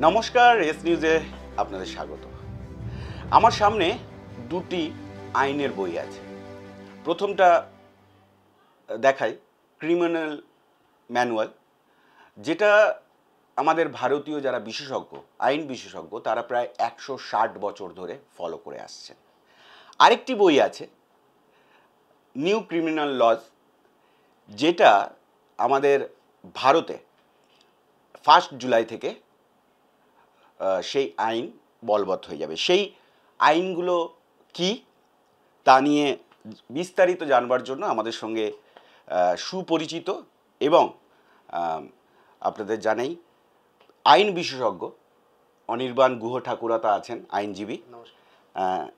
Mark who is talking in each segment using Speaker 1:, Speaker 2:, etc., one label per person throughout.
Speaker 1: নমস্কার, এস নিউজে আপনাদের স্বাগত। আমার সামনে দুটি আইনের বই আছে। প্রথমটা দেখাই, ক্রিমিনাল ম্যানুয়াল, যেটা আমাদের ভারতীয় যারা বিশেষজ্ঞ, আইন বিশেষজ্ঞ, তারা প্রায় 160 বছর ধরে ফলো করে আসছেন। আরেকটি বই আছে নিউ ক্রিমিনাল লজ, যেটা আমাদের ভারতে 1 জুলাই থেকে সেই আইন বলবৎ হয়ে যাবে। সেই আইনগুলো কি তা নিয়ে বিস্তারিত জানবার জন্য আমাদের সঙ্গে সুপরিচিত এবং আপনাদের জানাই আইন বিশেষজ্ঞ অনির্বাণ গুহ ঠাকুরতা আছেন, আইনজীবী।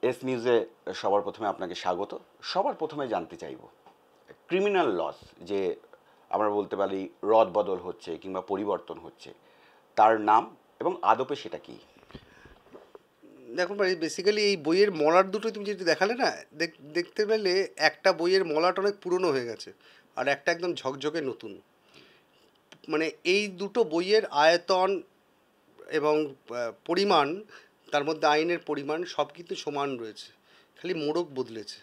Speaker 1: এস নিউজে সবার প্রথমে আপনাকে স্বাগত। সবার প্রথমে জানতে চাইব, ক্রিমিনাল লস যে আমরা বলতে পারি রদ বদল হচ্ছে কিংবা পরিবর্তন হচ্ছে, তার নাম এবং আদপে সেটা কি?
Speaker 2: দেখুন ভাই, বেসিক্যালি এই বইয়ের মলাট দুটো তুমি যেটা দেখালে না, দেখতে পেলে একটা বইয়ের মলাট অনেক পুরনো হয়ে গেছে আর একটা একদম ঝকঝকে নতুন। মানে এই দুটো বইয়ের আয়তন এবং পরিমাণ, তার মধ্যে আইনের পরিমাণ সব কিন্তু সমান রয়েছে, খালি মোড়ক বদলেছে।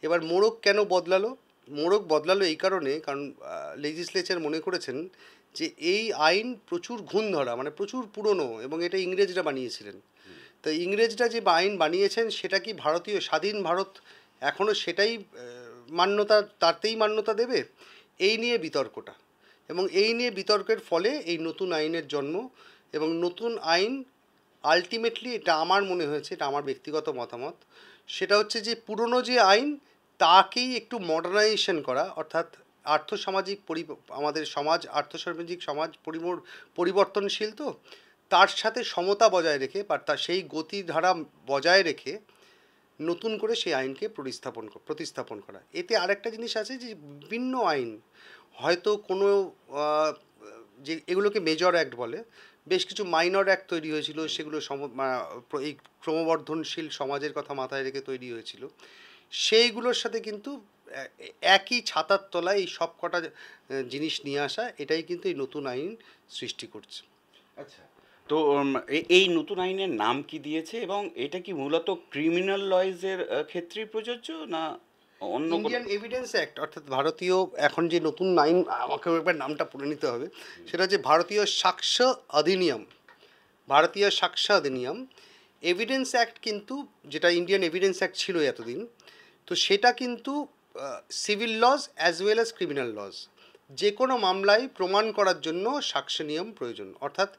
Speaker 2: এবার মোড়ক কেন বদলালো? মোড়ক বদলালো এই কারণে, কারণ লেজিসলেচার মনে করেছেন যে এই আইন প্রচুর ঘুণ ধরা, মানে প্রচুর পুরনো, এবং এটা ইংরেজরা বানিয়েছিলেন। তো ইংরেজরা যে আইন বানিয়েছেন সেটা কি ভারতীয় স্বাধীন ভারত এখনও সেটাই মান্যতা, তাতেই মান্যতা দেবে? এই নিয়ে বিতর্কটা, এবং এই নিয়ে বিতর্কের ফলে এই নতুন আইনের জন্ম। এবং নতুন আইন আলটিমেটলি, এটা আমার মনে হয়েছে, এটা আমার ব্যক্তিগত মতামত, সেটা হচ্ছে যে পুরনো যে আইন তাকেই একটু মডার্নাইজেশন করা, অর্থাৎ আর্থসামাজিক আমাদের সমাজ, আর্থসামাজিক সমাজ পরিবর্তনশীল, তো তার সাথে সমতা বজায় রেখে বা তার সেই গতিধারা বজায় রেখে নতুন করে সেই আইনকে প্রতিস্থাপন করা। এতে আরেকটা জিনিস আছে যে বিভিন্ন আইন হয়তো কোনো যে এগুলোকে মেজর অ্যাক্ট বলে, বেশ কিছু মাইনর অ্যাক্ট তৈরি হয়েছিল, সেগুলো এই ক্রমবর্ধনশীল সমাজের কথা মাথায় রেখে তৈরি হয়েছিল। সেইগুলোর সাথে কিন্তু একই ছাতার তলায় এই সব কটা জিনিস নিয়ে আসা, এটাই কিন্তু এই নতুন আইন সৃষ্টি করছে।
Speaker 1: আচ্ছা, তো এই নতুন আইনের নাম কি দিয়েছে এবং এটা কি মূলত ক্রিমিনাল লয়ের ক্ষেত্রেই প্রযোজ্য না অন্য?
Speaker 2: ইন্ডিয়ান এভিডেন্স অ্যাক্ট, অর্থাৎ ভারতীয় এখন যে নতুন আইন, আমাকে একবার নামটা পড়ে নিতে হবে, সেটা হচ্ছে ভারতীয় সাক্ষ্য অধিনিয়ম। ভারতীয় সাক্ষ্য অধিনিয়ম এভিডেন্স অ্যাক্ট, কিন্তু যেটা ইন্ডিয়ান এভিডেন্স অ্যাক্ট ছিল এতদিন, তো সেটা কিন্তু civil laws as well as criminal laws, যে কোনো মামলায় প্রমাণ করার জন্য সাক্ষ্য নিয়ম প্রয়োজন, অর্থাৎ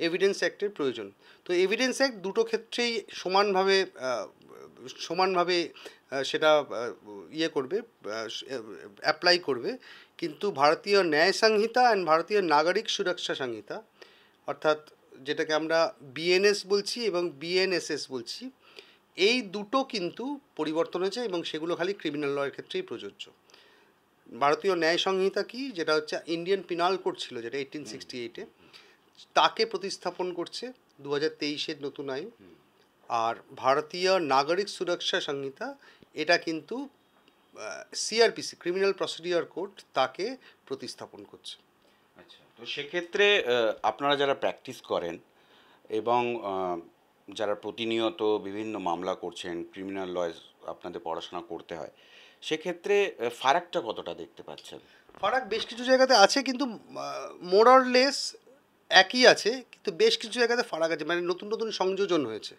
Speaker 2: এভিডেন্স অ্যাক্টের প্রয়োজন। তো এভিডেন্স অ্যাক্ট দুটো ক্ষেত্রেই সমানভাবে সেটা করবে, অ্যাপ্লাই করবে। কিন্তু ভারতীয় ন্যায় সংহিতা অ্যান্ড ভারতীয় নাগরিক সুরক্ষা সংহিতা, অর্থাৎ যেটাকে আমরা বিএনএস বলছি এবং বিএনএসএস বলছি, এই দুটো কিন্তু পরিবর্তন হয়েছে এবং সেগুলো খালি ক্রিমিনাল লয়ের ক্ষেত্রেই প্রযোজ্য। ভারতীয় ন্যায় সংহিতা কি, যেটা হচ্ছে ইন্ডিয়ান পিনাল কোড ছিল, যেটা 1868-এ, তাকে প্রতিস্থাপন করছে 2023-এর নতুন আইন। আর ভারতীয় নাগরিক সুরক্ষা সংহিতা, এটা কিন্তু সিআরপিসি, ক্রিমিনাল প্রসিডিওর কোড, তাকে প্রতিস্থাপন করছে।
Speaker 1: আচ্ছা, তো সেক্ষেত্রে আপনারা যারা প্র্যাকটিস করেন এবং যারা প্রতিনিয়ত বিভিন্ন মামলা করছেন, ক্রিমিনাল লয় আপনাদের পড়াশোনা করতে হয়, সেক্ষেত্রে ফারাকটা কতটা দেখতে পাচ্ছেন?
Speaker 2: ফারাক বেশ কিছু জায়গাতে আছে, কিন্তু মোর অর লেস একই আছে, কিন্তু বেশ কিছু জায়গাতে ফারাক আছে, মানে নতুন নতুন সংযোজন হয়েছে।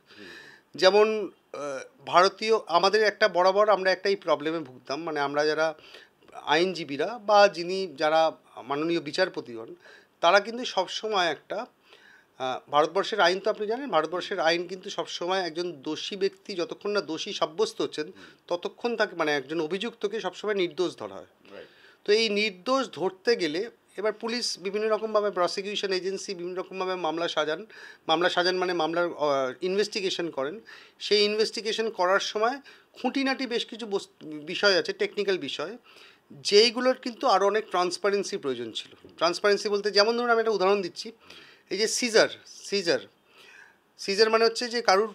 Speaker 2: যেমন ভারতীয়, আমাদের একটা বরাবর আমরা একটাই প্রবলেমে ভুগতাম, মানে আমরা যারা আইনজীবীরা বা যারা মাননীয় বিচারপতিগণ, তারা কিন্তু সবসময় একটা ভারতবর্ষের আইন তো আপনি জানেন, ভারতবর্ষের আইন কিন্তু সবসময় একজন দোষী ব্যক্তি যতক্ষণ না দোষী সাব্যস্ত হচ্ছেন ততক্ষণ তাকে, মানে একজন অভিযুক্তকে সবসময় নির্দোষ ধরা হয়। তো এই নির্দোষ ধরতে গেলে এবার পুলিশ বিভিন্ন রকমভাবে, প্রসিকিউশন এজেন্সি বিভিন্ন রকমভাবে মামলা সাজান, মানে মামলার ইনভেস্টিগেশন করেন। সেই ইনভেস্টিগেশন করার সময় খুঁটিনাটি বেশ কিছু বিষয় আছে, টেকনিক্যাল বিষয়, যেইগুলোর কিন্তু আরও অনেক ট্রান্সপারেন্সি প্রয়োজন ছিল। ট্রান্সপারেন্সি বলতে, যেমন ধরুন আমি একটা উদাহরণ দিচ্ছি, এই যে সিজার মানে হচ্ছে যে কারুর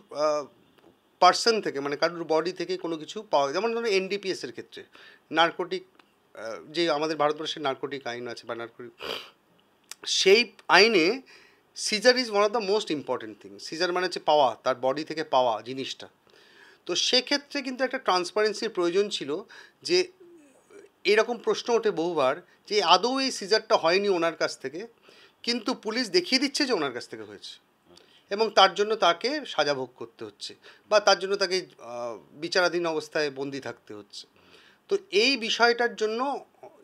Speaker 2: পার্সন থেকে, মানে কারুর বডি থেকে কোনো কিছু পাওয়া, যেমন ধরুন এনডিপিএসের ক্ষেত্রে নার্কোটিক, যে আমাদের ভারতবর্ষের নার্কোটিক আইন আছে বা নার্কোটিক, সেই আইনে seizure is one of the most important thing. Seizure মানে হচ্ছে পাওয়া, তার বডি থেকে পাওয়া জিনিসটা। তো সেক্ষেত্রে কিন্তু একটা ট্রান্সপারেন্সির প্রয়োজন ছিল, যে এরকম প্রশ্ন ওঠে বহুবার যে আদৌ এই সিজারটা হয়নি ওনার কাছ থেকে, কিন্তু পুলিশ দেখিয়ে দিচ্ছে যে ওনার কাছ থেকে হয়েছে, এবং তার জন্য তাকে সাজা ভোগ করতে হচ্ছে, বা তার জন্য তাকে বিচারাধীন অবস্থায় বন্দি থাকতে হচ্ছে। তো এই বিষয়টার জন্য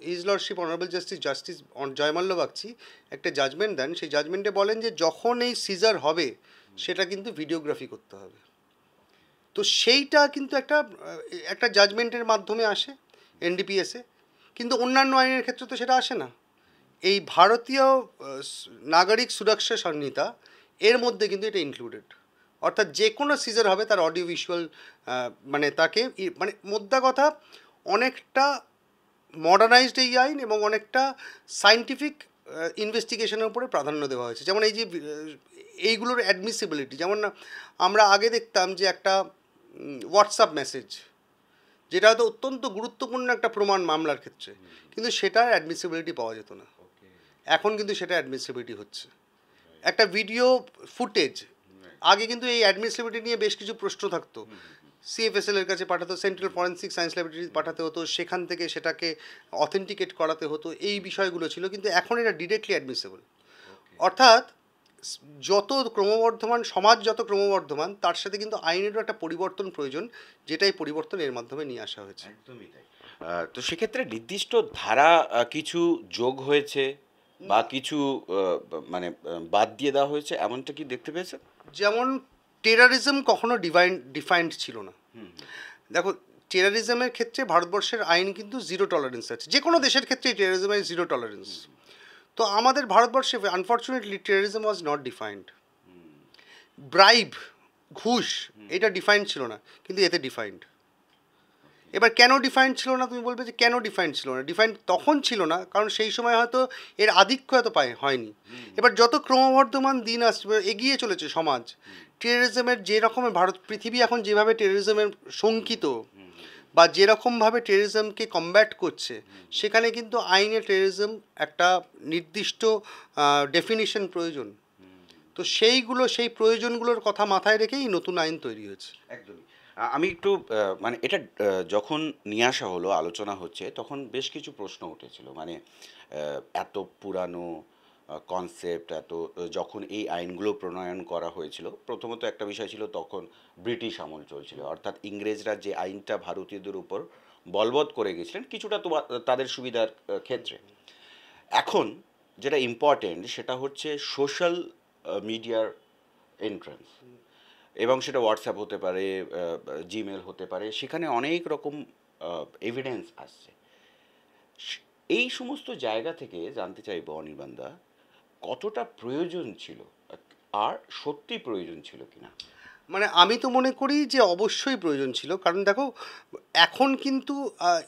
Speaker 2: his lordship honourable justice Joymalya Bagchi একটা জাজমেন্ট দেন। সেই জাজমেন্টে বলেন যে যখন এই সিজার হবে সেটা কিন্তু ভিডিওগ্রাফি করতে হবে। তো সেইটা কিন্তু একটা জাজমেন্টের মাধ্যমে আসে এনডিপিএসে, কিন্তু অন্যান্য আইনের ক্ষেত্রে তো সেটা আসে না। এই ভারতীয় নাগরিক সুরক্ষা সংহিতা এর মধ্যে কিন্তু এটা ইনক্লুডেড। অর্থাৎ যে কোনো সিজার হবে তার অডিও ভিজুয়াল, মানে তাকে মানে মোদ্দা কথা অনেকটা মডার্নাইজড এই আইন, এবং অনেকটা সায়েন্টিফিক ইনভেস্টিগেশনের উপরে প্রাধান্য দেওয়া হয়েছে। যেমন এই যে এইগুলোর অ্যাডমিসিবিলিটি, যেমন আমরা আগে দেখতাম যে একটা হোয়াটসঅ্যাপ মেসেজ, যেটা হয়তো অত্যন্ত গুরুত্বপূর্ণ একটা প্রমাণ মামলার ক্ষেত্রে, কিন্তু সেটার অ্যাডমিসিবিলিটি পাওয়া যেত না। এখন কিন্তু সেটা অ্যাডমিসিবিলিটি হচ্ছে। একটা ভিডিও ফুটেজ, আগে কিন্তু এই অ্যাডমিসিবিলিটি নিয়ে বেশ কিছু প্রশ্ন থাকতো। সিএফএসএল এর কাছে পাঠাতো, সেন্ট্রাল ফরেন্সিক সায়েন্স ল্যাবরেটরি পাঠাতে হতো, সেখান থেকে সেটাকে অথেন্টিকেট করাতে হতো, এই বিষয়গুলো ছিল। কিন্তু এখন এটা ডিরেক্টলি অ্যাডমিসেবল। অর্থাৎ যত ক্রমবর্ধমান সমাজ, যত ক্রমবর্ধমান, তার সাথে কিন্তু আইনেরও একটা পরিবর্তন প্রয়োজন, যেটাই পরিবর্তন এর মাধ্যমে নিয়ে আসা হয়েছে।
Speaker 1: একদমই তাই। তো সেক্ষেত্রে নির্দিষ্ট ধারা কিছু যোগ হয়েছে বা কিছু মানে বাদ দিয়ে দেওয়া হয়েছে, এমনটা কি দেখতে পেয়েছেন?
Speaker 2: যেমন টেরারিজম কখনো ডিফাইন্ড ছিল না। দেখো, টেরারিজমের ক্ষেত্রে ভারতবর্ষের আইন কিন্তু জিরো টলারেন্স আছে, যে কোনো দেশের ক্ষেত্রেই টেরারিজমের জিরো টলারেন্স। তো আমাদের ভারতবর্ষে unfortunately terrorism was not defined. Bribe, ঘুষ, এটা ডিফাইন্ড ছিল না, কিন্তু এতে ডিফাইন্ড। এবার কেন ডিফাইন্ড ছিল না, তুমি বলবে যে কেন ডিফাইন্ড ছিল না? ডিফাইন্ড তখন ছিল না কারণ সেই সময় হয়তো এর আধিক্য এত হয়নি। এবার যত ক্রমবর্ধমান দিন আসবে, এগিয়ে চলেছে সমাজ, টেররিজমের যে রকমের পৃথিবী এখন যেভাবে টেররিজমের শঙ্কিত, বা যেরকমভাবে টেররিজমকে কমব্যাট করছে, সেখানে কিন্তু আইনে টেররিজম একটা নির্দিষ্ট ডেফিনিশন প্রয়োজন। তো সেই প্রয়োজনগুলোর কথা মাথায় রেখেই নতুন আইন তৈরি হয়েছে।
Speaker 1: একদমই। আমি একটু মানে এটা যখন নিয়ে আসা হলো, আলোচনা হচ্ছে, তখন বেশ কিছু প্রশ্ন উঠেছিল। মানে এত পুরানো কনসেপ্ট, যখন এই আইনগুলো প্রণয়ন করা হয়েছিল, প্রথমত একটা বিষয় ছিল তখন ব্রিটিশ আমল চলছিল, অর্থাৎ ইংরেজরা যে আইনটা ভারতীয়দের উপর বলবৎ করে গেছিলেন কিছুটা তো তাদের সুবিধার ক্ষেত্রে। এখন যেটা ইম্পর্টেন্ট সেটা হচ্ছে সোশ্যাল মিডিয়ার এন্ট্রান্স, এবং সেটা হোয়াটসঅ্যাপ হতে পারে, জিমেল হতে পারে, সেখানে অনেক রকম এভিডেন্স আসছে। এই সমস্ত জায়গা থেকে জানতে চাইবো অনির্বাণদা, কতটা প্রয়োজন ছিল, আর সত্যি প্রয়োজন ছিল কিনা?
Speaker 2: মানে আমি তো মনে করি যে অবশ্যই প্রয়োজন ছিল। কারণ দেখো, এখন কিন্তু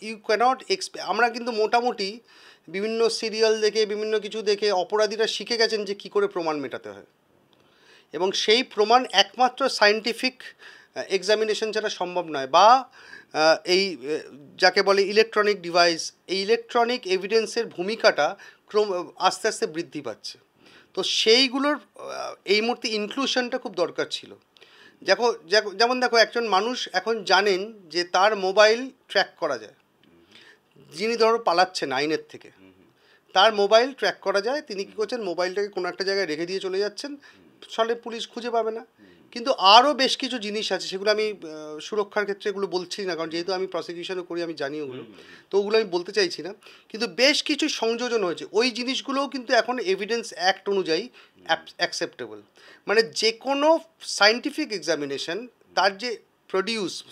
Speaker 2: ইউ ক্যানট আমরা কিন্তু মোটামুটি বিভিন্ন সিরিয়াল দেখে, বিভিন্ন কিছু দেখে অপরাধীরা শিখে গেছেন যে কী করে প্রমাণ মেটাতে হয়, এবং সেই প্রমাণ একমাত্র সায়েন্টিফিক এক্সামিনেশন ছাড়া সম্ভব নয়। বা এই যাকে বলে ইলেকট্রনিক ডিভাইস, এই ইলেকট্রনিক এভিডেন্সের ভূমিকাটা আস্তে আস্তে বৃদ্ধি পাচ্ছে। তো সেইগুলোর এই মুহূর্তে ইনক্লুশনটা খুব দরকার ছিল। যেমন দেখো, একজন মানুষ এখন জানেন যে তার মোবাইল ট্র্যাক করা যায়। যিনি ধরো পালাচ্ছেন আইনের থেকে, তার মোবাইল ট্র্যাক করা যায়। তিনি কী করছেন, মোবাইলটাকে কোনো একটা জায়গায় রেখে দিয়ে চলে যাচ্ছেন, ফলে পুলিশ খুঁজে পাবে না। কিন্তু আরও বেশ কিছু জিনিস আছে, সেগুলো আমি সুরক্ষার ক্ষেত্রে এগুলো বলছি না, কারণ যেহেতু আমি প্রসিকিউশনও করি, আমি জানি ওগুলো, তো ওগুলো আমি বলতে চাইছি না। কিন্তু বেশ কিছু সংযোজন হয়েছে, ওই জিনিসগুলোও কিন্তু এখন এভিডেন্স অ্যাক্ট অনুযায়ী অ্যাকসেপ্টেবল। মানে যে কোনো সায়েন্টিফিক এক্সামিনেশন, তার যে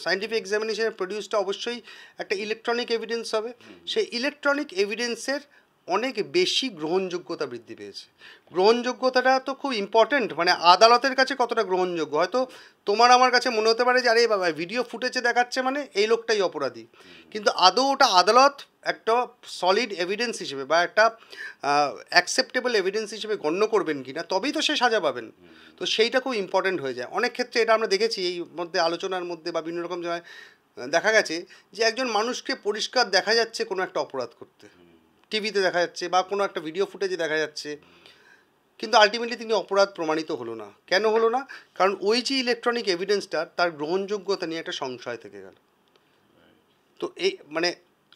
Speaker 2: সায়েন্টিফিক এক্সামিনেশনের প্রডিউসটা অবশ্যই একটা ইলেকট্রনিক এভিডেন্স হবে। সেই ইলেকট্রনিক এভিডেন্সের অনেক বেশি গ্রহণযোগ্যতা বৃদ্ধি পেয়েছে। গ্রহণযোগ্যতাটা তো খুব ইম্পর্ট্যান্ট। মানে আদালতের কাছে কতটা গ্রহণযোগ্য, হয়তো তোমার আমার কাছে মনে হতে পারে যে আরে বাবা, ভিডিও ফুটেজে দেখাচ্ছে মানে এই লোকটাই অপরাধী, কিন্তু আদৌ ওটা আদালত একটা সলিড এভিডেন্স হিসেবে বা একটা অ্যাকসেপ্টেবল এভিডেন্স হিসেবে গণ্য করবেন কি না, তবেই তো সে সাজা পাবেন। তো সেইটা খুব ইম্পর্ট্যান্ট হয়ে যায়। অনেক ক্ষেত্রে এটা আমরা দেখেছি এই মধ্যে, আলোচনার মধ্যে বা বিভিন্ন রকম জায়গায় দেখা গেছে যে একজন মানুষকে পরিষ্কার দেখা যাচ্ছে কোনো একটা অপরাধ করতে, টিভিতে দেখা যাচ্ছে বা কোনো একটা ভিডিও ফুটেজে দেখা যাচ্ছে, কিন্তু আলটিমেটলি তিনি অপরাধ প্রমাণিত হলো না। কেন হলো না? কারণ ওই যে ইলেকট্রনিক এভিডেন্সটা তার গ্রহণযোগ্যতা নিয়ে একটা সংশয় থেকে গেল। তো এই মানে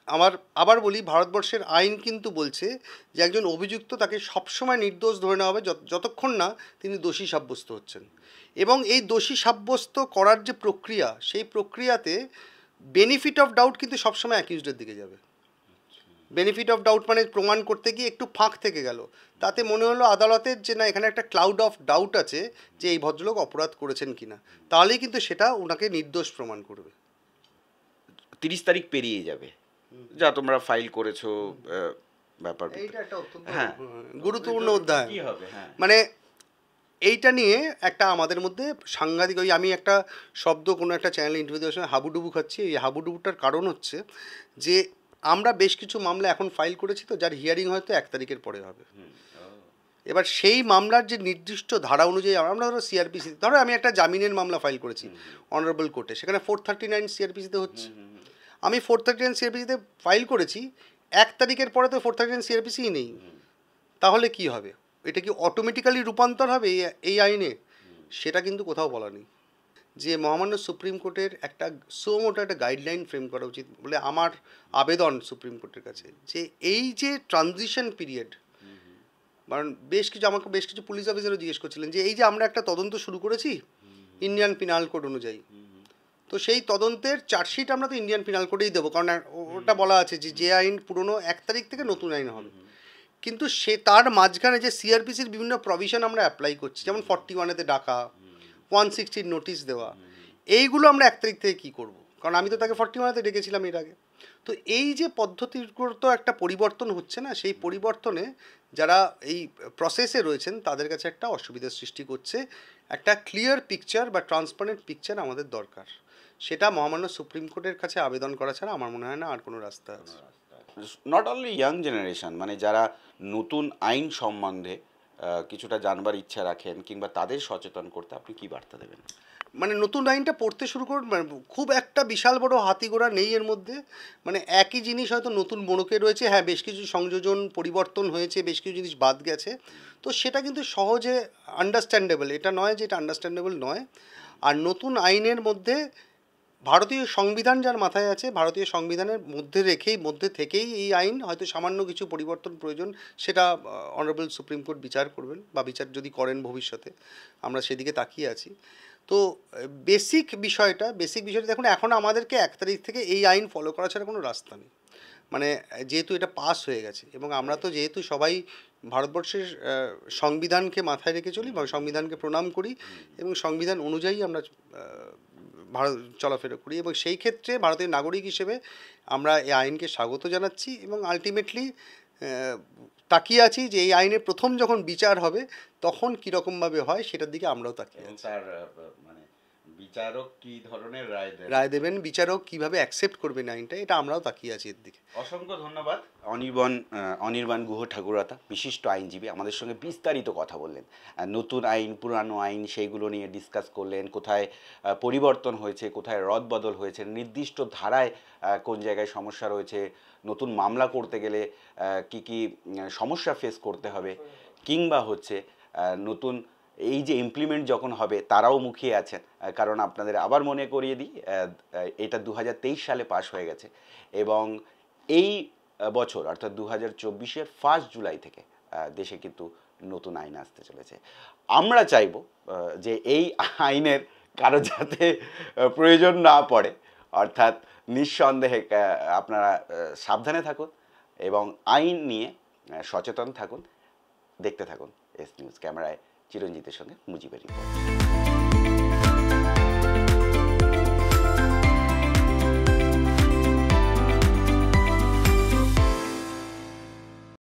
Speaker 2: আমার আবার বলি, ভারতবর্ষের আইন কিন্তু বলছে যে একজন অভিযুক্ত তাকে সবসময় নির্দোষ ধরে নেওয়া হবে যতক্ষণ না তিনি দোষী সাব্যস্ত হচ্ছেন। এবং এই দোষী সাব্যস্ত করার যে প্রক্রিয়া, সেই প্রক্রিয়াতে বেনিফিট অফ ডাউট কিন্তু সবসময় অ্যাকিউজডের দিকে যাবে। বেনিফিট অফ ডাউট মানে প্রমাণ করতে গিয়ে একটু ফাঁক থেকে গেল, তাতে মনে হলো আদালতের যে না এখানে একটা ক্লাউড অফ ডাউট আছে যে এই ভদ্রলোক অপরাধ করেছেন কিনা, তাহলেই কিন্তু সেটা ওনাকে নির্দোষ প্রমাণ করবে।
Speaker 1: 30 তারিখ পেরিয়ে যাবে, যা তোমরা ফাইল করেছো ব্যাপার।
Speaker 2: এইটা একটা অত্যন্ত
Speaker 1: হ্যাঁ
Speaker 2: গুরুত্বপূর্ণ অধ্যায়।
Speaker 1: কি হবে? হ্যাঁ,
Speaker 2: মানে এইটা নিয়ে একটা আমাদের মধ্যে সাংঘাতিক, ওই আমি একটা শব্দ কোনো একটা চ্যানেলে ইন্টারভিউ দেওয়ার সময় হাবুডুবু খাচ্ছি। এই হাবুডুবুটার কারণ হচ্ছে যে আমরা বেশ কিছু মামলা এখন ফাইল করেছি, তো যার হিয়ারিং হয়তো 1 তারিখের পরে হবে। এবার সেই মামলার যে নির্দিষ্ট ধারা অনুযায়ী আমরা ধরো সিআরপিসি, ধরো আমি একটা জামিনের মামলা ফাইল করেছি অনারেবল কোর্টে, সেখানে 439 সিআরপিসিতে হচ্ছে। আমি 439 সিআরপিসিতে ফাইল করেছি, 1 তারিখের পরে তো 439 সিআরপিসিই নেই। তাহলে কি হবে? এটা কি অটোমেটিক্যালি রূপান্তর হবে এই আইনে? সেটা কিন্তু কোথাও বলা নেই। যে মহামান্য সুপ্রিম কোর্টের একটা সোমোটো একটা গাইডলাইন ফ্রেম করা উচিত বলে আমার আবেদন সুপ্রিম কোর্টের কাছে, যে এই যে ট্রানজিশন পিরিয়ড, কারণ আমাকে বেশ কিছু পুলিশ অফিসারও জিজ্ঞেস করছিলেন যে এই যে আমরা একটা তদন্ত শুরু করেছি ইন্ডিয়ান পিনাল কোড অনুযায়ী, তো সেই তদন্তের চার্জশিট আমরা তো ইন্ডিয়ান পিনাল কোডেই দেবো, কারণ ওটা বলা আছে যে আইন পুরনো 1 তারিখ থেকে নতুন আইন হবে। কিন্তু সে তার মাঝখানে যে সিআরপিসির বিভিন্ন প্রভিশন আমরা অ্যাপ্লাই করছি, যেমন 41-এতে ডাকা, 160 নোটিশ দেওয়া, এইগুলো আমরা 1 তারিখ থেকে কী করবো? কারণ আমি তো তাকে 41-এতে ডেকেছিলাম এর আগে। তো এই যে পদ্ধতিগত একটা পরিবর্তন হচ্ছে না, সেই পরিবর্তনে যারা এই প্রসেসে রয়েছেন তাদের কাছে একটা অসুবিধার সৃষ্টি করছে। একটা ক্লিয়ার পিকচার বা ট্রান্সপারেন্ট পিকচার আমাদের দরকার, সেটা মহামান্য সুপ্রিম কোর্টের কাছে আবেদন করা ছাড়া আমার মনে হয় না আর কোনো রাস্তা আছে।
Speaker 1: নট অনলি ইয়াং জেনারেশন, মানে যারা নতুন আইন সম্বন্ধে কিছুটা জানবার ইচ্ছা রাখেন কিংবা তাদের সচেতন করতে আপনি কি বার্তা দেবেন?
Speaker 2: মানে নতুন আইনটা পড়তে শুরু করুন, মানে খুব একটা বিশাল বড় হাতিঘোড়া নেই এর মধ্যে। মানে একই জিনিস হয়তো নতুন মোড়কে রয়েছে, হ্যাঁ বেশ কিছু সংযোজন পরিবর্তন হয়েছে, বেশ কিছু জিনিস বাদ গেছে, তো সেটা কিন্তু সহজে আন্ডারস্ট্যান্ডেবল, এটা নয় যে এটা আন্ডারস্ট্যান্ডেবল নয়। আর নতুন আইনের মধ্যে ভারতীয় সংবিধান যার মাথায় আছে, ভারতীয় সংবিধানের মধ্যে থেকেই এই আইন হয়তো সামান্য কিছু পরিবর্তন প্রয়োজন, সেটা অনারেবল সুপ্রিম কোর্ট বিচার করবেন বা বিচার যদি করেন ভবিষ্যতে, আমরা সেদিকে তাকিয়ে আছি। তো বেসিক বিষয়টা দেখুন, এখন আমাদেরকে 1 তারিখ থেকে এই আইন ফলো করা ছাড়া কোনো রাস্তা নেই। মানে যেহেতু এটা পাস হয়ে গেছে এবং আমরা তো যেহেতু সবাই ভারতবর্ষের সংবিধানকে মাথায় রেখে চলি বা সংবিধানকে প্রণাম করি এবং সংবিধান অনুযায়ী আমরা ভারত চলাফেরা করি, এবং সেই ক্ষেত্রে ভারতের নাগরিক হিসেবে আমরা এই আইনকে স্বাগত জানাচ্ছি এবং আলটিমেটলি তাকিয়ে আছি যে এই আইনের প্রথম যখন বিচার হবে তখন কীরকমভাবে হয় সেটার দিকে আমরাও তাকিয়ে আছি।
Speaker 1: মানে বিচারক কি ধরনের
Speaker 2: রায় দেবেন, বিচারক কীভাবে অ্যাকসেপ্ট করবেন আইনটা, এটা আমরাও তাকিয়ে আছি এর দিকে।
Speaker 1: অসংখ্য ধন্যবাদ অনির্বাণ গুহ ঠাকুরতা, বিশিষ্ট আইনজীবী, আমাদের সঙ্গে বিস্তারিত কথা বললেন। নতুন আইন, পুরানো আইন, সেইগুলো নিয়ে ডিসকাস করলেন, কোথায় পরিবর্তন হয়েছে, কোথায় রদবদল হয়েছে, নির্দিষ্ট ধারায় কোন জায়গায় সমস্যা রয়েছে, নতুন মামলা করতে গেলে কি কি সমস্যা ফেস করতে হবে, কিংবা হচ্ছে নতুন এই যে ইমপ্লিমেন্ট যখন হবে তারাও মুখিয়ে আছেন। কারণ আপনাদের আবার মনে করিয়ে দিই, এটা 2023 সালে পাশ হয়ে গেছে এবং এই বছর অর্থাৎ 2024-এর 1 জুলাই থেকে দেশে কিন্তু নতুন আইন আসতে চলেছে। আমরা চাইব যে এই আইনের কারো যাতে প্রয়োজন না পড়ে, অর্থাৎ নিঃসন্দেহে আপনারা সাবধানে থাকুন এবং আইন নিয়ে সচেতন থাকুন। দেখতে থাকুন এস নিউজ। ক্যামেরায় চিরঞ্জিতের সঙ্গে মুজিবের রিপোর্ট।